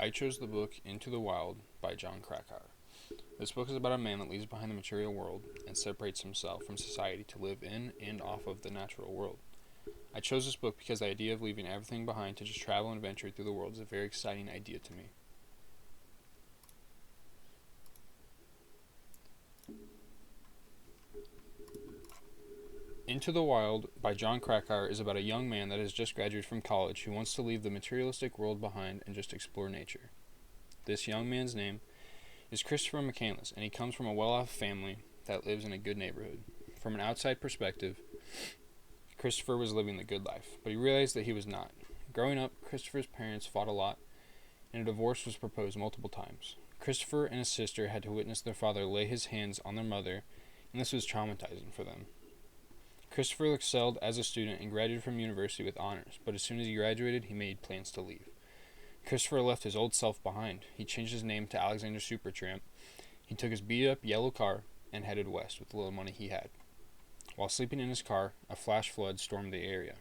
I chose the book Into the Wild by Jon Krakauer. This book is about a man that leaves behind the material world and separates himself from society to live in and off of the natural world. I chose this book because the idea of leaving everything behind to just travel and venture through the world is a very exciting idea to me. Into the Wild by Jon Krakauer is about a young man that has just graduated from college who wants to leave the materialistic world behind and just explore nature. This young man's name is Christopher McCandless, and he comes from a well-off family that lives in a good neighborhood. From an outside perspective, Christopher was living the good life, but he realized that he was not. Growing up, Christopher's parents fought a lot, and a divorce was proposed multiple times. Christopher and his sister had to witness their father lay his hands on their mother, and this was traumatizing for them. Christopher excelled as a student and graduated from university with honors, but as soon as he graduated, he made plans to leave. Christopher left his old self behind. He changed his name to Alexander Supertramp. He took his beat-up yellow car and headed west with the little money he had. While sleeping in his car, a flash flood stormed the area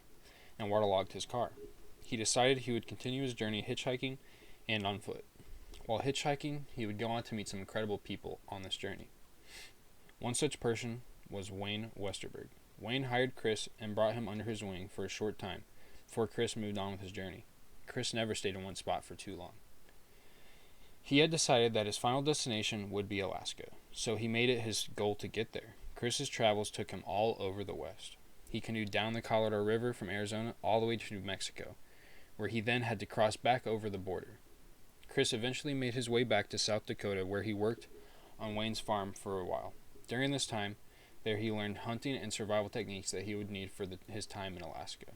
and waterlogged his car. He decided he would continue his journey hitchhiking and on foot. While hitchhiking, he would go on to meet some incredible people on this journey. One such person was Wayne Westerberg. Wayne hired Chris and brought him under his wing for a short time before Chris moved on with his journey. Chris never stayed in one spot for too long. He had decided that his final destination would be Alaska, so he made it his goal to get there. Chris's travels took him all over the West. He canoed down the Colorado River from Arizona all the way to New Mexico, where he then had to cross back over the border. Chris eventually made his way back to South Dakota, where he worked on Wayne's farm for a while. During this time, there he learned hunting and survival techniques that he would need for his time in Alaska.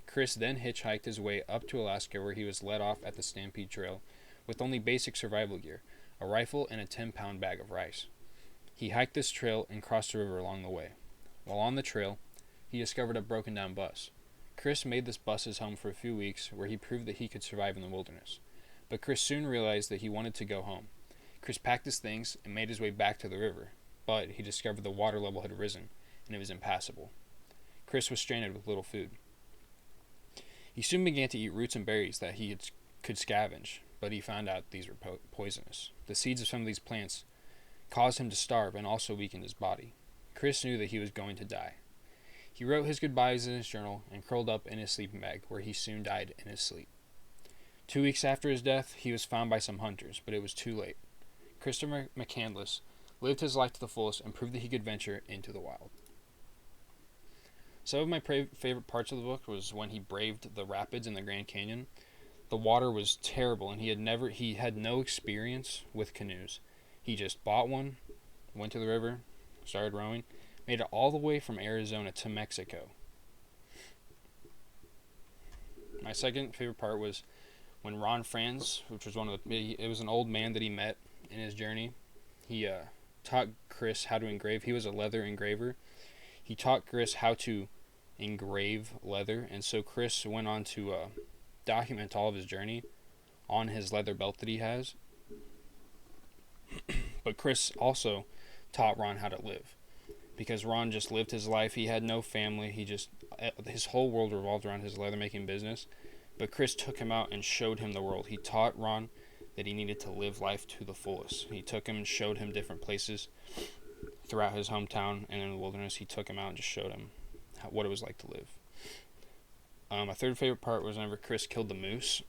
Chris then hitchhiked his way up to Alaska, where he was let off at the Stampede Trail with only basic survival gear, a rifle and a 10-pound bag of rice. He hiked this trail and crossed the river along the way. While on the trail, he discovered a broken-down bus. Chris made this bus his home for a few weeks, where he proved that he could survive in the wilderness. But Chris soon realized that he wanted to go home. Chris packed his things and made his way back to the river, but he discovered the water level had risen, and it was impassable. Chris was stranded with little food. He soon began to eat roots and berries that he could scavenge, but he found out these were poisonous. The seeds of some of these plants caused him to starve and also weakened his body. Chris knew that he was going to die. He wrote his goodbyes in his journal and curled up in his sleeping bag, where he soon died in his sleep. 2 weeks after his death, he was found by some hunters, but it was too late. Christopher McCandless lived his life to the fullest and proved that he could venture into the wild. Some of my favorite parts of the book was when he braved the rapids in the Grand Canyon. The water was terrible, and he had no experience with canoes. He just bought one, went to the river, started rowing, made it all the way from Arizona to Mexico. My second favorite part was when Ron Franz, which was it was an old man that he met in his journey. He taught Chris how to engrave. He was a leather engraver. He taught Chris how to engrave leather, and so Chris went on to document all of his journey on his leather belt that he has. But Chris also taught Ron how to live, because Ron just lived his life. He had no family. His whole world revolved around his leather making business. But Chris took him out and showed him the world. He taught Ron that he needed to live life to the fullest. He took him and showed him different places throughout his hometown and in the wilderness. He took him out and just showed him what it was like to live. My third favorite part was whenever Chris killed the moose.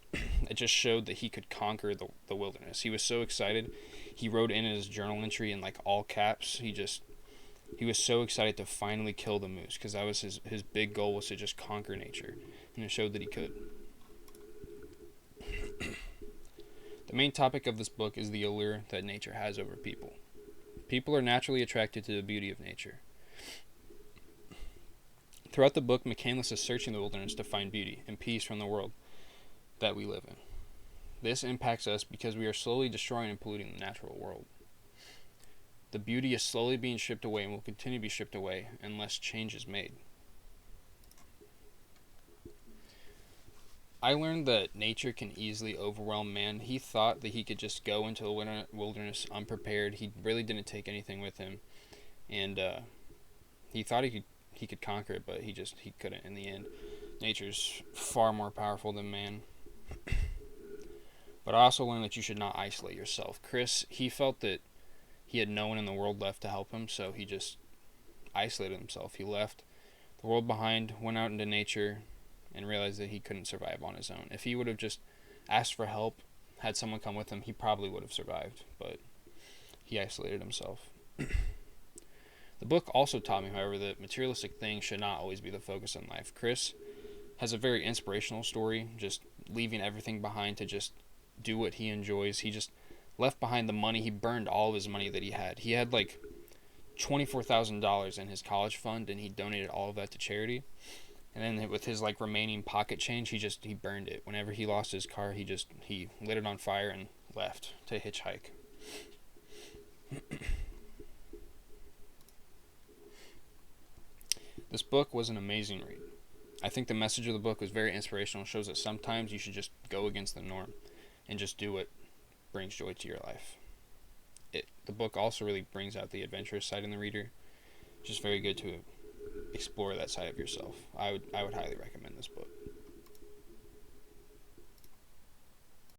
It just showed that he could conquer the wilderness. He was so excited. He wrote in his journal entry in like all caps. He was so excited to finally kill the moose, because that was his big goal, was to just conquer nature, and it showed that he could. The main topic of this book is the allure that nature has over people. People are naturally attracted to the beauty of nature. Throughout the book, McCandless is searching the wilderness to find beauty and peace from the world that we live in. This impacts us because we are slowly destroying and polluting the natural world. The beauty is slowly being stripped away and will continue to be stripped away unless change is made. I learned that nature can easily overwhelm man. He thought that he could just go into the wilderness unprepared. He really didn't take anything with him, and he thought he could conquer it, but he couldn't in the end. Nature's far more powerful than man. But I also learned that you should not isolate yourself. Chris, he felt that he had no one in the world left to help him, so he just isolated himself. He left the world behind, went out into nature, and realized that he couldn't survive on his own. If he would have just asked for help, had someone come with him, he probably would have survived, but he isolated himself. The book also taught me, however, that materialistic things should not always be the focus in life. Chris has a very inspirational story, just leaving everything behind to just do what he enjoys. He just left behind the money. He burned all of his money that he had. He had like $24,000 in his college fund, and he donated all of that to charity. And then with his like remaining pocket change, he burned it. Whenever he lost his car, he lit it on fire and left to hitchhike. This book was an amazing read. I think the message of the book was very inspirational. It shows that sometimes you should just go against the norm and just do what brings joy to your life. The book also really brings out the adventurous side in the reader. It's just very good to explore that side of yourself. I would highly recommend this book.